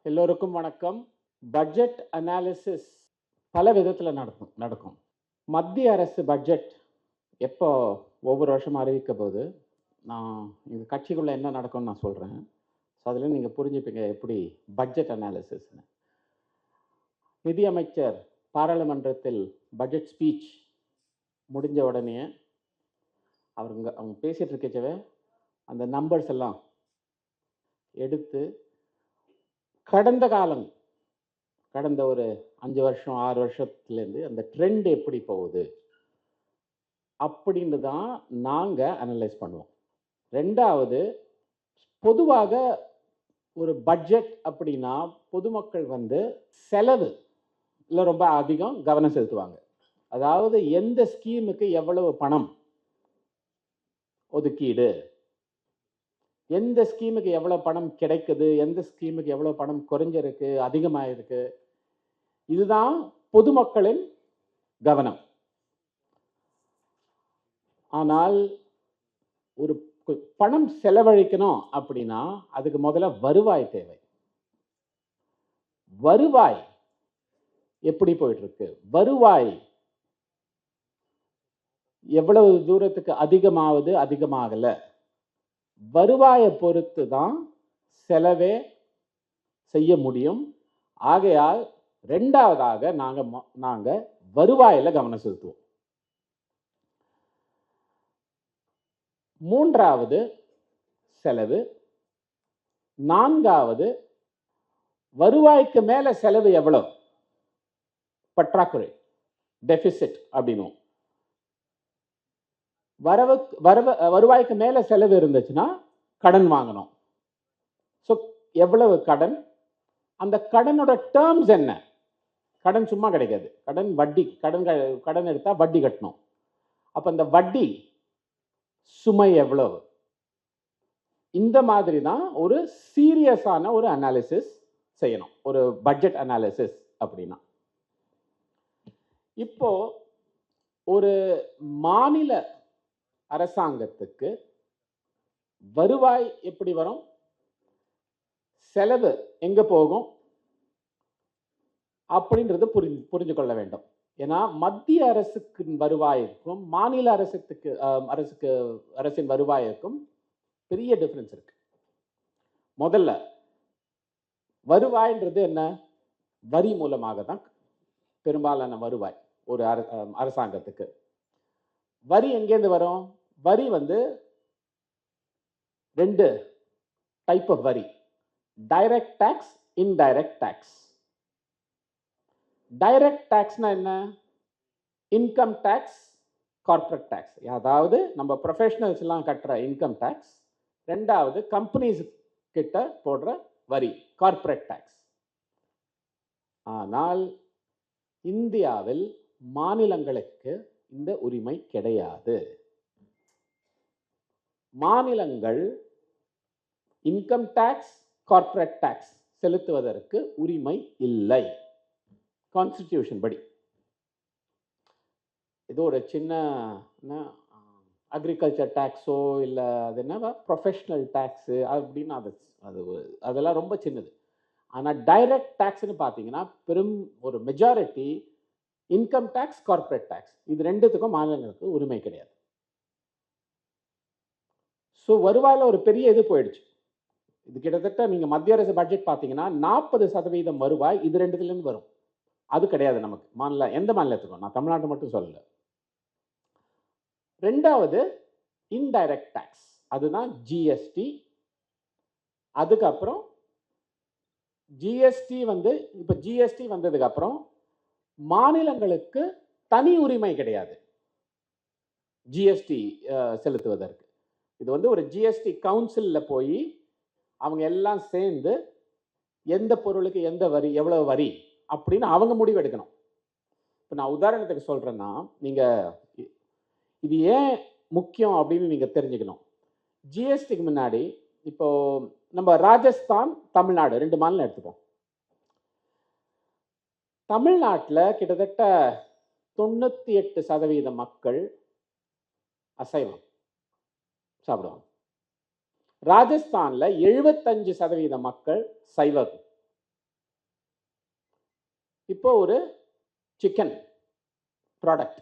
எல்லோருக்கும் வணக்கம். Budget analysis பல விதத்தில் நடக்கும். மத்திய அரசு பட்ஜெட் எப்போ ஒவ்வொரு வருஷமும் அறிவிக்க போது நான் இந்த கட்சிக்குள்ளே என்ன நடக்கும்னு நான் சொல்கிறேன். ஸோ அதில் நீங்கள் புரிஞ்சுப்பீங்க எப்படி பட்ஜெட் அனாலிசிஸ்னு. நிதியமைச்சர் பாராளுமன்றத்தில் பட்ஜெட் ஸ்பீச் முடிஞ்ச உடனே அவங்க பேசிகிட்டு இருக்கச்சவே அந்த நம்பர்ஸ் எல்லாம் எடுத்து கடந்த ஒரு 5 வருஷம் 6 வருஷத்துலேருந்து அந்த ட்ரெண்ட் எப்படி போகுது அப்படின்னு தான் நாங்கள் அனலைஸ் பண்ணுவோம். ரெண்டாவது, பொதுவாக ஒரு பட்ஜெட் அப்படின்னா பொதுமக்கள் செலவு இல்லை ரொம்ப அதிகம் கவனம் செலுத்துவாங்க. அதாவது எந்த ஸ்கீமுக்கு எவ்வளவு பணம் ஒதுக்கீடு, எந்த ஸ்கீமுக்கு எவ்வளோ பணம் கிடைக்குது, எந்த ஸ்கீமுக்கு எவ்வளோ பணம் குறைஞ்சிருக்கு அதிகமாக இருக்கு, இதுதான் பொதுமக்களின் கவனம். ஆனால் ஒரு பணம் செலவழிக்கணும் அப்படின்னா அதுக்கு முதல்ல வருவாய் தேவை. வருவாய் எப்படி போயிட்டு இருக்கு, வருவாய் எவ்வளவு தூரத்துக்கு அதிகமாவது அதிகமாகல, வருவாயை பொறுத்து தான் செலவே செய்ய முடியும். ஆகையால் ரெண்டாவதாக நாங்க வருவாயில கவனம் செலுத்துவோம். மூன்றாவது செலவு, நான்காவது வருவாய்க்கு மேல செலவு எவ்வளவு, பற்றாக்குறை, டெபிசிட் அப்படின்னும். வருவாய்க்கு மேல செலவு இருந்துச்சுன்னா கடன் வாங்கணும். ஸோ எவ்வளவு கடன், அந்த கடனோட டேர்ம்ஸ் என்ன, கடன் சும்மா கிடைக்காது, கடன் வட்டி, கடன் எடுத்தா வட்டி கட்டணும். அப்ப அந்த வட்டி சுமை எவ்வளவு, இந்த மாதிரி தான் ஒரு சீரியஸான ஒரு அனாலிசிஸ் செய்யணும் ஒரு பட்ஜெட் அனாலிசிஸ் அப்படின்னா. இப்போ ஒரு மாநில அரசாங்கத்துக்கு வருவாய் எப்படி வரும், செலவு எங்க போகும் அப்படின்றது புரிஞ்சு கொள்ள வேண்டும். ஏன்னா மத்திய அரசுக்கு வருவாய்க்கும் மாநில அரசின் வருவாய்க்கும் பெரிய டிஃபரன்ஸ் இருக்கு. முதல்ல வருவாய்ன்றது என்ன, வரி மூலமாக தான் பெரும்பாலான வருவாய் ஒரு அரசாங்கத்துக்கு. வரி எங்கேருந்து வரும், வரி ரெண்டு டைப் ஆஃப் வரி, direct tax, indirect tax. Direct டாக்ஸ்னா என்ன, இன்கம் டாக்ஸ், கார்ப்பரேட் டாக்ஸ், அதாவது நம்ம ப்ரொஃபஷனல்ஸ் எல்லாம் கட்டுற இன்கம் டாக்ஸ். ரெண்டாவது கம்பெனிஸ் கிட்ட போடுற வரி, கார்ப்பரேட் டாக்ஸ். ஆனால் இந்தியாவில் மாநிலங்களுக்கு இந்த உரிமை கிடையாது. மாநிலங்கள் இன்கம் டாக்ஸ், கார்ப்பரேட் டாக்ஸ் செலுத்துவதற்கு உரிமை இல்லை கான்ஸ்டிடியூஷன் படி. இது ஒரு சின்ன அக்ரிகல்ச்சர் டாக்ஸோ இல்லை அது என்ன ப்ரொஃபஷனல் டாக்ஸு அப்படின்னு அதெல்லாம் ரொம்ப சின்னது. ஆனால் டைரக்ட் டாக்ஸ்ன்னு பார்த்தீங்கன்னா ஒரு majority income tax, corporate tax, இது ரெண்டுத்துக்கும் மாநிலங்களுக்கு உரிமை கிடையாது. ஸோ வருவாயில் ஒரு பெரிய இது போயிடுச்சு. இது கிட்டத்தட்ட நீங்கள் மத்திய அரசு பட்ஜெட் பார்த்தீங்கன்னா 40% வருவாய் இது ரெண்டுத்துலேருந்து வரும். அது கிடையாது நமக்கு எந்த மாநிலத்துக்கும், நான் தமிழ்நாட்டு மட்டும் சொல்லல. ரெண்டாவது இன்டைரக்ட் டாக்ஸ், அதுதான் ஜிஎஸ்டி. அதுக்கப்புறம் ஜிஎஸ்டி இப்போ ஜிஎஸ்டி வந்ததுக்கு அப்புறம் மாநிலங்களுக்கு தனி உரிமை கிடையாது ஜிஎஸ்டி செலுத்துவதற்கு. இது ஒரு ஜிஎஸ்டி கவுன்சில்ல போய் அவங்க எல்லாம் சேர்ந்து எந்த பொருளுக்கு எந்த வரி, எவ்வளவு வரி அப்படின்னு அவங்க முடிவு எடுக்கணும். இப்போ நான் உதாரணத்துக்கு சொல்றேன்னா, நீங்க இது ஏன் முக்கியம் அப்படின்னு நீங்க தெரிஞ்சுக்கணும். ஜிஎஸ்டிக்கு முன்னாடி இப்போ நம்ம ராஜஸ்தான், தமிழ்நாடு ரெண்டு மாநிலம் எடுத்துப்போம். தமிழ்நாட்டில் கிட்டத்தட்ட 98% மக்கள் அசைவம் சாப்பிடுவாங்க. ராஜஸ்தான்ல 75% மக்கள் சைவம் இப்போ ஒரு சிக்கன் ப்ராடக்ட்,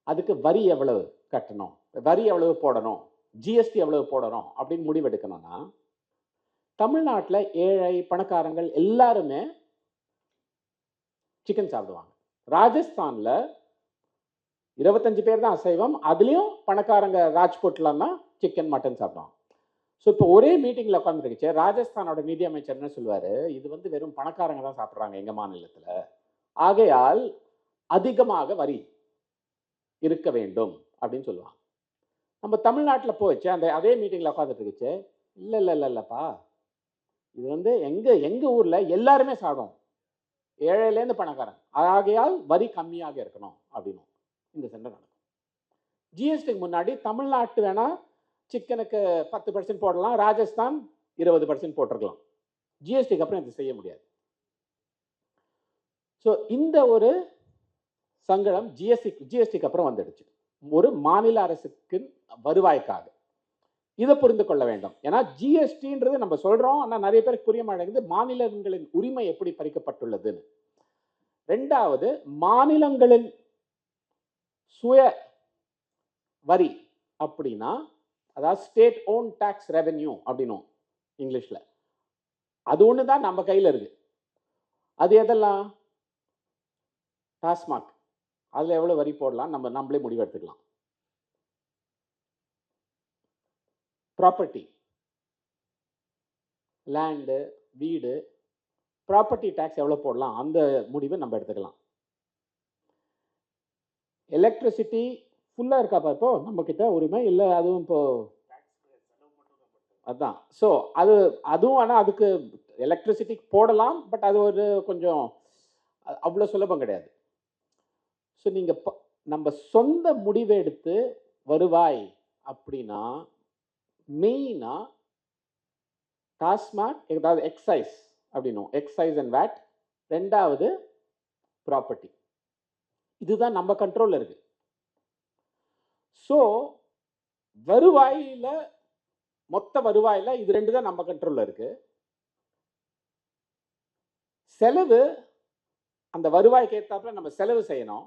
அதுக்கு வரி எவ்வளவு கட்டணும், வரி எவ்வளவு போடணும், ஜிஎஸ்டி எவ்வளவு போடணும் அப்படின்னு முடிவெடுக்கணும்னா, தமிழ்நாட்டில் ஏழை பணக்காரங்கள் எல்லாருமே சிக்கன் சாப்பிடுவாங்க. ராஜஸ்தான்ல 25 பேர் தான் அசைவம், அதுலயும் பணக்காரங்க ராஜ்கோட்லாம் தான் சிக்கன் மட்டன் சாப்பிடுவாங்க. ஸோ இப்போ ஒரே மீட்டிங்ல உட்காந்துருக்குச்சு, ராஜஸ்தானோட நிதி அமைச்சர் என்ன சொல்லுவாரு, இது வந்து வெறும் பணக்காரங்க தான் சாப்பிட்றாங்க எங்க மாநிலத்துல, ஆகையால் அதிகமாக வரி இருக்க வேண்டும் அப்படின்னு சொல்லுவாங்க. நம்ம தமிழ்நாட்டில் போச்சு அந்த அதே மீட்டிங்ல உட்காந்துட்டு இருக்குச்சு, இல்ல இல்ல இல்ல இல்லப்பா, இது வந்து எங்க ஊர்ல எல்லாருமே சாப்பிடும், ஏழையிலேருந்து பணக்காரன், ஆகையால் வரி கம்மியாக இருக்கணும் அப்படின்னு இந்த சண்டை நடக்கும். ஜிஎஸ்டிக்கு முன்னாடி தமிழ்நாட்டு வேணா சிக்கனுக்கு 10% போடலாம், ராஜஸ்தான் 20% போட்டிருக்கலாம். ஜிஎஸ்டிக்கு அப்புறம் இது செய்ய முடியாது. ஸோ இந்த ஒரு சங்கடம் ஜிஎஸ்டிக்கு அப்புறம் வந்துடுச்சு, ஒரு மாநில அரசுக்கு வருவாய்க்காக. இதை புரிந்து கொள்ள வேண்டும். ஏன்னா ஜிஎஸ்டின்றது நம்ம சொல்றோம், ஆனால் நிறைய பேருக்கு புரிய மாட்டேங்குது மாநிலங்களின் உரிமை எப்படி பறிக்கப்பட்டுள்ளதுன்னு. ரெண்டாவது, மாநிலங்களின் சுய வரி அப்படின்னா, அதாவது ஸ்டேட் ஓன் டாக்ஸ் ரெவென்யூ அப்படின்னும் இங்கிலீஷ்ல, அது ஒன்று தான் நம்ம கையில் இருக்கு. அது எதெல்லாம்? டாஸ்மாக், அதில் எவ்வளோ வரி போடலாம் நம்மளே முடிவெடுத்துக்கலாம். ப்ராப்பர்ட்டி, லேண்டு, வீடு, ப்ராப்பர்ட்டி டேக்ஸ் எவ்வளோ போடலாம் அந்த முடிவை நம்ம எடுத்துக்கலாம். எலக்ட்ரிசிட்டி ஃபுல்லாக இருக்காப்பா இப்போ நம்ம கிட்ட உரிமை இல்லை, அதுவும் இப்போ அதுதான். ஸோ அதுவும் ஆனால் அதுக்கு எலக்ட்ரிசிட்டி போடலாம், பட் அது ஒரு கொஞ்சம் அவ்வளோ சுலபம் கிடையாது. ஸோ நீங்கள் நம்ம சொந்த முடிவை எடுத்து வருவாய் அப்படின்னா மெயினாக டாஸ்மாக், ஏதாவது எக்ஸைஸ் அப்படின்னும், எக்ஸைஸ் அண்ட் வேட். ரெண்டாவது ப்ராப்பர்ட்டி, இதுதான் நம்ம கண்ட்ரோல்ல இருக்கு. ஸோ வருவாயில, மொத்த வருவாயில இது ரெண்டு தான் நம்ம கண்ட்ரோல்ல இருக்கு. செலவு, அந்த வருவாய்க்கு ஏற்றாப்புல நம்ம செலவு செய்யணும்.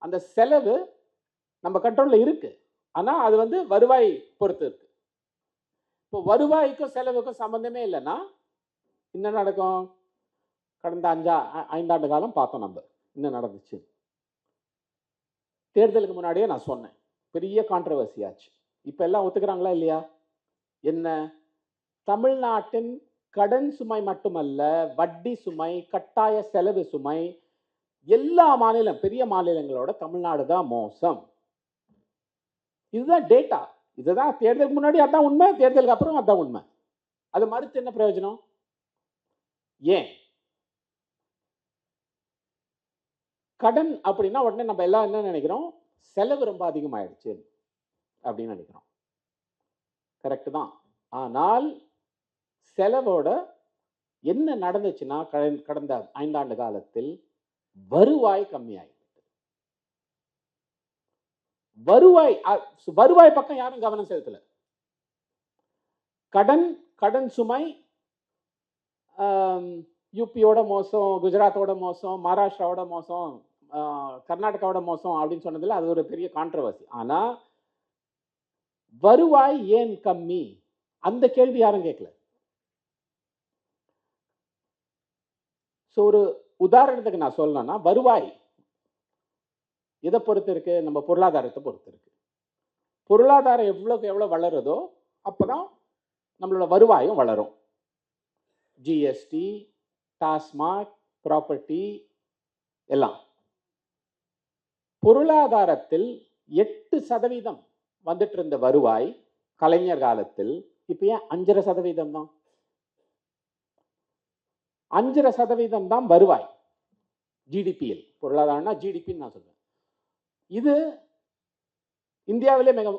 அந்த செலவு நம்ம கண்ட்ரோல்ல இருக்கு, ஆனா அது வந்து வருவாய் பொறுத்து இருக்கு. இப்போ வருவாய்க்கும் செலவுக்கும் சம்பந்தமே இல்லைன்னா என்ன நடக்கும்? கடந்த 5 ஆண்டு காலம் பார்த்தோம் நம்ம என்ன நடந்துச்சு. தேர்தலுக்கு முன்னாடியே நான் சொன்னேன், பெரிய கான்ட்ரவர்சி ஆச்சு. இப்ப எல்லாம் ஒத்துக்கிறாங்களா இல்லையா? என்ன? தமிழ்நாட்டின் கடன் சுமை மட்டுமல்ல, வட்டி சுமை, கட்டாய செலவு சுமை, எல்லா மாநிலம், பெரிய மாநிலங்களோட தமிழ்நாடு தான் மோசம். இதுதான் டேட்டா. இதுதான் தேர்தலுக்கு முன்னாடி அதான் உண்மை, தேர்தலுக்கு அப்புறம் அதான் உண்மை. அது மறுத்து என்ன பிரயோஜனம்? ஏன்? கடன் அப்படின்னா உடனே நம்ம எல்லாம் என்ன நினைக்கிறோம்? செலவு ரொம்ப அதிகமாயிடுச்சு அப்படின்னு நினைக்கிறோம். கரெக்ட் தான். ஆனால் செலவோட என்ன நடந்துச்சுன்னா, கடந்த 5 ஆண்டு காலத்தில் வருவாய் கம்மியாயிருக்கு. வருவாய் பக்கம் யாரும் கவனம் செலுத்தல. கடன் சுமை யூபியோட மோசம், குஜராத்தோட மோசம், மகாராஷ்டிராவோட மோசம், கர்நாடகாவோட மோசம் அப்படின்னு சொன்னதுல அது ஒரு பெரிய கான்ட்ரவர்சி. ஆனா வருவாய் ஏன் கம்மி, அந்த கேள்வி யாரும் கேட்கல. ஸோ ஒரு உதாரணத்துக்கு நான் சொல்லணும்னா, வருவாய் எதை பொறுத்து இருக்கு? நம்ம பொருளாதாரத்தை பொறுத்து இருக்கு. பொருளாதாரம் எவ்வளவுக்கு எவ்வளவு வளருதோ அப்பதான் நம்மளோட வருவாயும் வளரும். ஜிஎஸ்டி, டாஸ்மாக், ப்ராப்பர்ட்டி எல்லாம். பொருளாதாரத்தில் 8% வந்துட்டு இருந்த வருவாய் கலைஞர் காலத்தில் இப்ப ஏன் 5.5% தான்? 5.5% தான் வருவாய் ஜிடிபியில். பொருளாதாரம்னா ஜிடிபின்னு நான் சொல்றேன். இது இந்தியாவிலே மிக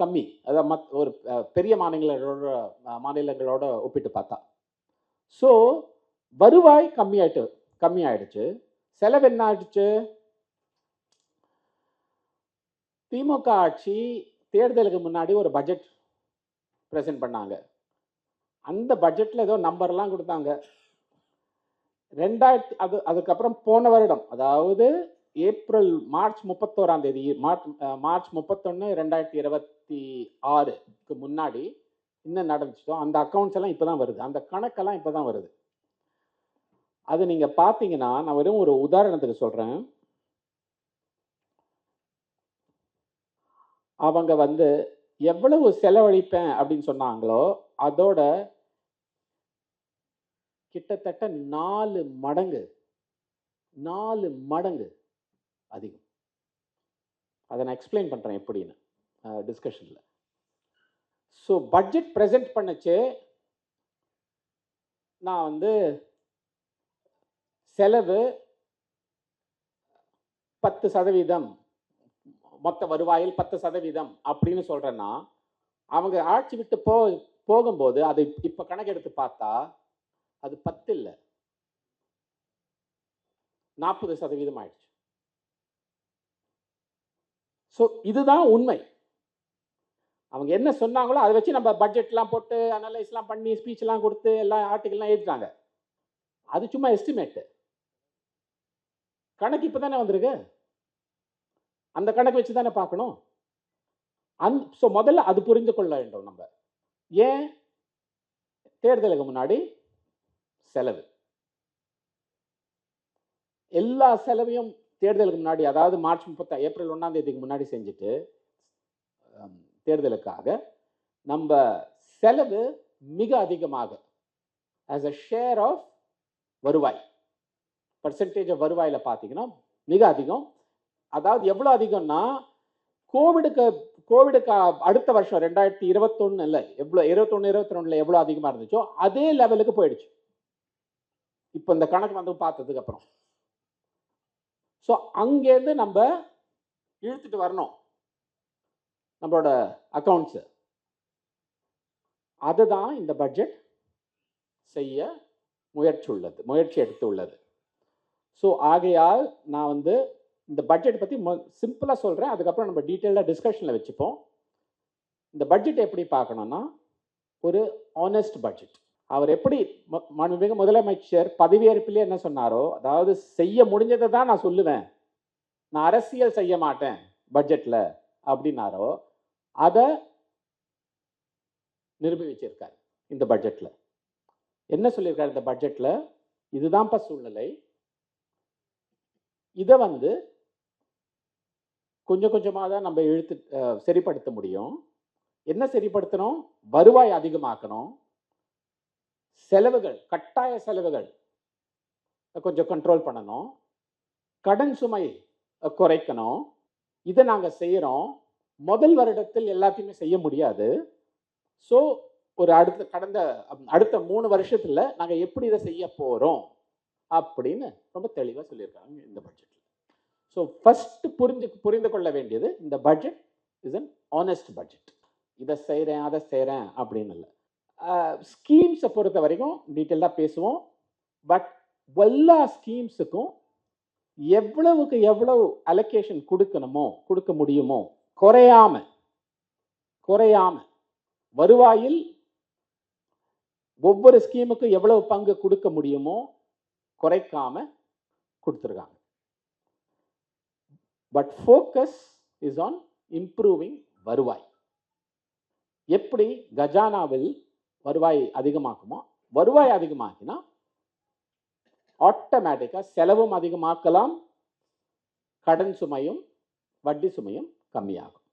கம்மி, அதாவது ஒரு பெரிய மாநிலங்களோட ஒப்பிட்டு பார்த்தா. ஸோ வருவாய் கம்மியாயிடுச்சு. செலவு என்ன ஆயிடுச்சு? திமுக ஆட்சி தேர்தலுக்கு முன்னாடி ஒரு பட்ஜெட் பிரசன்ட் பண்ணாங்க. அந்த பட்ஜெட்ல ஏதோ நம்பர்லாம் கொடுத்தாங்க. அதுக்கப்புறம் போன வருடம், அதாவது மார்ச் 31ஆம் தேதி, மார்ச் 31 2026க்கு முன்னாடி என்ன நடந்துச்சோ அந்த அக்கௌண்ட்ஸ் எல்லாம் இப்பதான் வருது, அந்த கணக்கெல்லாம் இப்பதான் வருது. அது நீங்க பாத்தீங்கன்னா, நான் வெறும் ஒரு உதாரணத்துக்கு சொல்றேன். அவங்க எவ்வளவு செலவழிப்பேன் அப்படின்னு சொன்னாங்களோ அதோட கிட்டத்தட்ட 4 மடங்கு அதிகம். அதை நான் எக்ஸ்பிளைன் பண்றேன் எப்படின்னு டிஸ்கஷன்ல. ஸோ பட்ஜெட் பிரசன்ட் பண்ணச்சு நான் செலவு 10%, மொத்த வருவாயில் 10% அப்படின்னு சொல்றேன்னா, அவங்க ஆட்சி விட்டு போகும்போது அதை இப்ப கணக்கெடுத்து பார்த்தா அது 10 இல்லை, 40% ஆயிடுச்சு. ஸோ இதுதான் உண்மை. அவங்க என்ன சொன்னாங்களோ அதை வச்சு நம்ம பட்ஜெட்லாம் போட்டு அனலைஸ்லாம் பண்ணி ஸ்பீச்லாம் கொடுத்து எல்லாம் ஆர்டிகல்லாம் எழுதிட்டாங்க. அது சும்மா எஸ்டிமேட்டு. கணக்கு இப்பதானே வந்திருக்கு, அந்த கணக்கு வச்சு தானே பார்க்கணும். ஸோ முதல்ல அது புரிந்து கொள்ள வேண்டும். நம்ம ஏன் தேர்தலுக்கு முன்னாடி செலவு, எல்லா செலவையும் தேர்தலுக்கு முன்னாடி, அதாவது ஏப்ரல் 1ஆம் தேதிக்கு முன்னாடி செஞ்சுட்டு தேர்தலுக்காக நம்ம செலவு மிக அதிகமாக as a share of வருவாய், பர்சன்டேஜ் ஆஃப் வருவாயில பார்த்தீங்கன்னா மிக அதிகம். அதாவது எவ்வளவு அதிகம்னா, கோவிடுக்கு அடுத்த வருஷம் 2021 எவ்வளவு 21-22 எவ்வளவு அதிகமா இருந்துச்சோ அதே லெவலுக்கு போயிடுச்சு இப்ப இந்த கணக்கு பார்த்ததுக்கு அப்புறம். ஸோ அங்கேருந்து நம்ம இழுத்துட்டு வரணும் நம்மளோட அக்கௌண்ட்ஸ். அதுதான் இந்த பட்ஜெட் செய்ய முயற்சி எடுத்து உள்ளது. ஸோ ஆகையால் நான் இந்த பட்ஜெட் பற்றி சிம்பிளாக சொல்கிறேன், அதுக்கப்புறம் நம்ம டீட்டெயிலாக டிஸ்கஷனில் வச்சுப்போம். இந்த பட்ஜெட் எப்படி பார்க்கணும்னா, ஒரு ஆனஸ்ட் பட்ஜெட். அவர் எப்படி மாண்புமிகு முதலமைச்சர் பதவியேற்பிலே என்ன சொன்னாரோ, அதாவது செய்ய முடிஞ்சதை தான் நான் சொல்லுவேன், நான் அரசியல் செய்ய மாட்டேன் பட்ஜெட்டில் அப்படின்னாரோ, அதை நிரூபிச்சிருக்காரு இந்த பட்ஜெட்ல. என்ன சொல்லியிருக்காரு இந்த பட்ஜெட்ல? இதுதான்ப்பா சூழ்நிலை, இதை கொஞ்சம் கொஞ்சமாக தான் நம்ம சரிப்படுத்த முடியும். என்ன சரிப்படுத்தணும்? வருவாய் அதிகமாக்கணும், செலவுகள், கட்டாய செலவுகள் கொஞ்சம் கண்ட்ரோல் பண்ணணும், கடன் சுமை குறைக்கணும். இதை நாங்கள் செய்யறோம். முதல் வருடத்தில் எல்லாத்தையுமே செய்ய முடியாது. ஸோ ஒரு அடுத்த 3 வருஷத்துல நாங்கள் எப்படி இதை செய்ய போறோம் அப்படின்னு ரொம்ப தெளிவாக சொல்லியிருக்காங்க இந்த பட்ஜெட்ல. ஸோ ஃபர்ஸ்ட் புரிந்து கொள்ள வேண்டியது, இந்த budget is an honest budget. இதை செய்கிறேன் அதை செய்கிறேன் அப்படின்னு இல்லை. ஸ்கீம்ஸை பொறுத்த வரைக்கும் டீட்டெயிலாக பேசுவோம். பட் எல்லா ஸ்கீம்ஸுக்கும் எவ்வளவுக்கு எவ்வளவு அலோகேஷன் கொடுக்க முடியுமோ குறையாம வருவாயில் ஒவ்வொரு ஸ்கீமுக்கும் எவ்வளவு பங்கு கொடுக்க முடியுமோ குறைக்காம கொடுத்துருக்காங்க. But focus is on improving வருவாய். எப்படி கஜானாவில் வருவாய் அதிகமாக்குமோ, வருவாய் அதிகமாக்கினா ஆட்டோமேட்டிக்கா செலவும் அதிகமாக்கலாம், கடன் சுமையும் வட்டி சுமையும் கம்மியாகும்.